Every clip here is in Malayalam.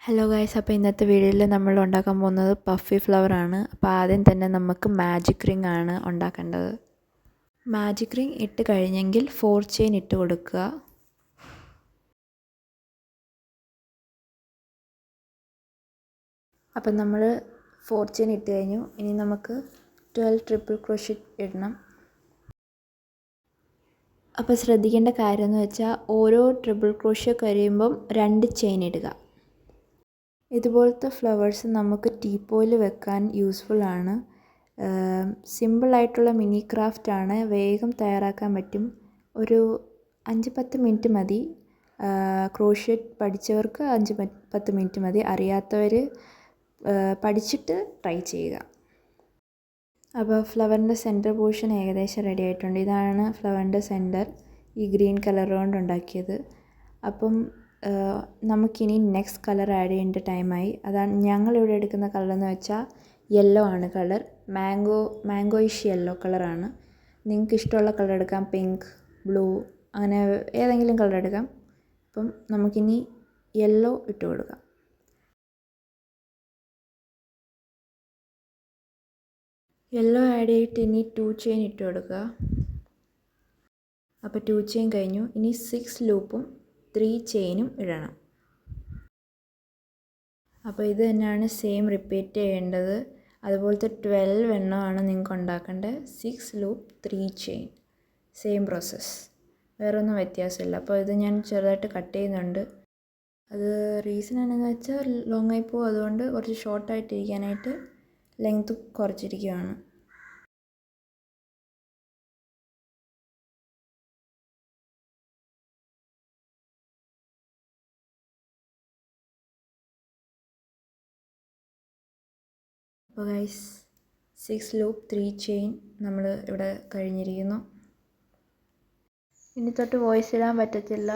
ഹലോ ഗൈസ്, അപ്പോൾ ഇന്നത്തെ വീഡിയോയിൽ നമ്മൾ ഉണ്ടാക്കാൻ പോകുന്നത് പഫി ഫ്ലവർ ആണ്. അപ്പോൾ ആദ്യം തന്നെ നമുക്ക് മാജിക് റിംഗ് ആണ് ഉണ്ടാക്കേണ്ടത്. മാജിക് റിംഗ് ഇട്ട് കഴിഞ്ഞെങ്കിൽ 4 ചെയിൻ ഇട്ട് കൊടുക്കുക. അപ്പം നമ്മൾ 4 ചെയിൻ ഇട്ട് കഴിഞ്ഞു. ഇനി നമുക്ക് 12 ട്രിപ്പിൾ ക്രോഷറ്റ് ഇടണം. അപ്പോൾ ശ്രദ്ധിക്കേണ്ട കാര്യം എന്ന് വെച്ചാൽ ഓരോ ട്രിപ്പിൾ ക്രോഷറ്റ് കഴിയുമ്പം 2 ചെയിൻ ഇടുക. ഇതുപോലത്തെ ഫ്ലവേഴ്സ് നമുക്ക് ടീപ്പോയിൽ വെക്കാൻ യൂസ്ഫുൾ ആണ്. സിമ്പിളായിട്ടുള്ള മിനി ക്രാഫ്റ്റ് ആണ്, വേഗം തയ്യാറാക്കാൻ പറ്റും. ഒരു 5-10 മിനിറ്റ് മതി. ക്രോഷറ്റ് പഠിച്ചവർക്ക് 5-10 മിനിറ്റ് മതി, അറിയാത്തവർ പഠിച്ചിട്ട് ട്രൈ ചെയ്യുക. അപ്പോൾ ഫ്ലവറിൻ്റെ സെൻറ്റർ പോർഷൻ ഏകദേശം റെഡി ആയിട്ടുണ്ട്. ഇതാണ് ഫ്ലവറിൻ്റെ സെൻറ്റർ, ഈ ഗ്രീൻ കളർ കൊണ്ട് ഉണ്ടാക്കിയത്. അപ്പം നമുക്കിനി നെക്സ്റ്റ് കളർ ആഡ് ചെയ്യേണ്ട ടൈമായി. അതാണ് ഞങ്ങളിവിടെ എടുക്കുന്ന കളർ എന്ന് വെച്ചാൽ യെല്ലോ ആണ് കളർ. മാംഗോയിഷ് യെല്ലോ കളറാണ്. നിങ്ങൾക്ക് ഇഷ്ടമുള്ള കളർ എടുക്കാം, പിങ്ക്, ബ്ലൂ, അങ്ങനെ ഏതെങ്കിലും കളർ എടുക്കാം. അപ്പം നമുക്കിനി യെല്ലോ ഇട്ട് കൊടുക്കാം. യെല്ലോ ആഡ് ചെയ്തിട്ട് ഇനി 2 ചെയിൻ ഇട്ട് കൊടുക്കുക. അപ്പോൾ 2 ചെയിൻ കഴിഞ്ഞു. ഇനി 6 ലൂപ്പും 3 ചെയിനും ഇടണം. അപ്പോൾ ഇത് തന്നെയാണ് സെയിം റിപ്പീറ്റ് ചെയ്യേണ്ടത്. അതുപോലത്തെ 12 എണ്ണമാണ് നിങ്ങൾക്ക് ഉണ്ടാക്കേണ്ടത്. 6 ലൂപ്പ് 3 ചെയിൻ, സെയിം പ്രോസസ്സ്, വേറൊന്നും വ്യത്യാസമില്ല. അപ്പോൾ ഇത് ഞാൻ ചെറുതായിട്ട് കട്ട് ചെയ്യുന്നുണ്ട്. അത് റീസൺ എന്താണെന്ന് വെച്ചാൽ ലോങ് ആയി പോകും, അതുകൊണ്ട് കുറച്ച് ഷോർട്ടായിട്ടിരിക്കാനായിട്ട് ലെങ്ത് കുറച്ചിരിക്കുകയാണ്. അപ്പോൾ ഗൈസ്, 6 ലൂപ്പ് 3 ചെയിൻ നമ്മൾ ഇവിടെ കഴിഞ്ഞിരിക്കുന്നു. ഇനി തൊട്ട് വോയിസ് ഇടാൻ പറ്റത്തില്ല,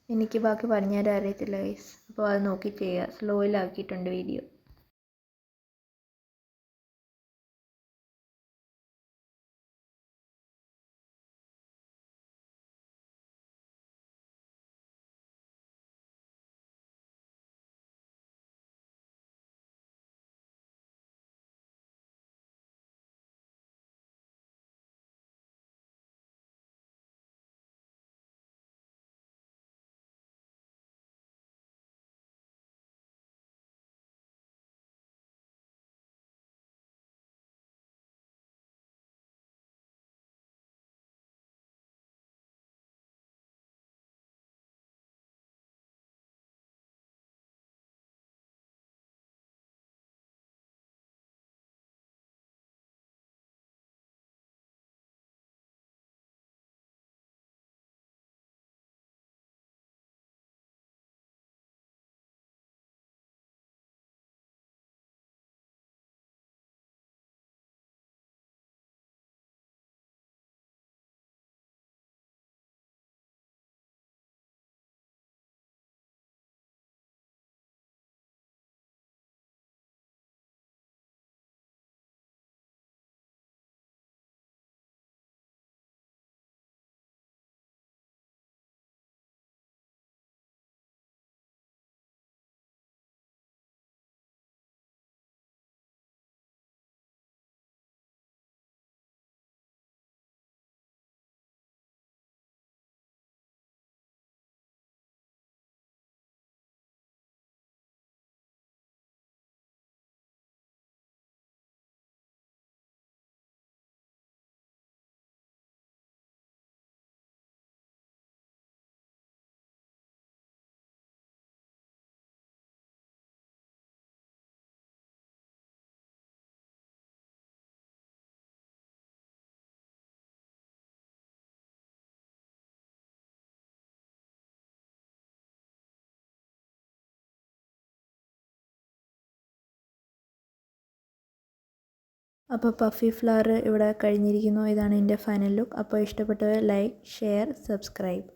എനിക്ക് ബാക്കി പറഞ്ഞുതരാൻ അറിയത്തില്ല ഗൈസ്. അപ്പോൾ അത് നോക്കി ചെയ്യുക. സ്ലോയിലാക്കിയിട്ടുണ്ട് വീഡിയോ. അപ്പോൾ പഫി ഫ്ലവർ ഇവിടെ കഴിഞ്ഞിരിക്കുന്നു. ഇതാണ് എൻ്റെ ഫൈനൽ ലുക്ക്. അപ്പോൾ ഇഷ്ടപ്പെട്ടവർ like, share, subscribe.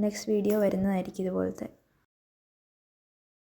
Next video വരുന്നതായിരിക്കും ഇതുപോലത്തെ.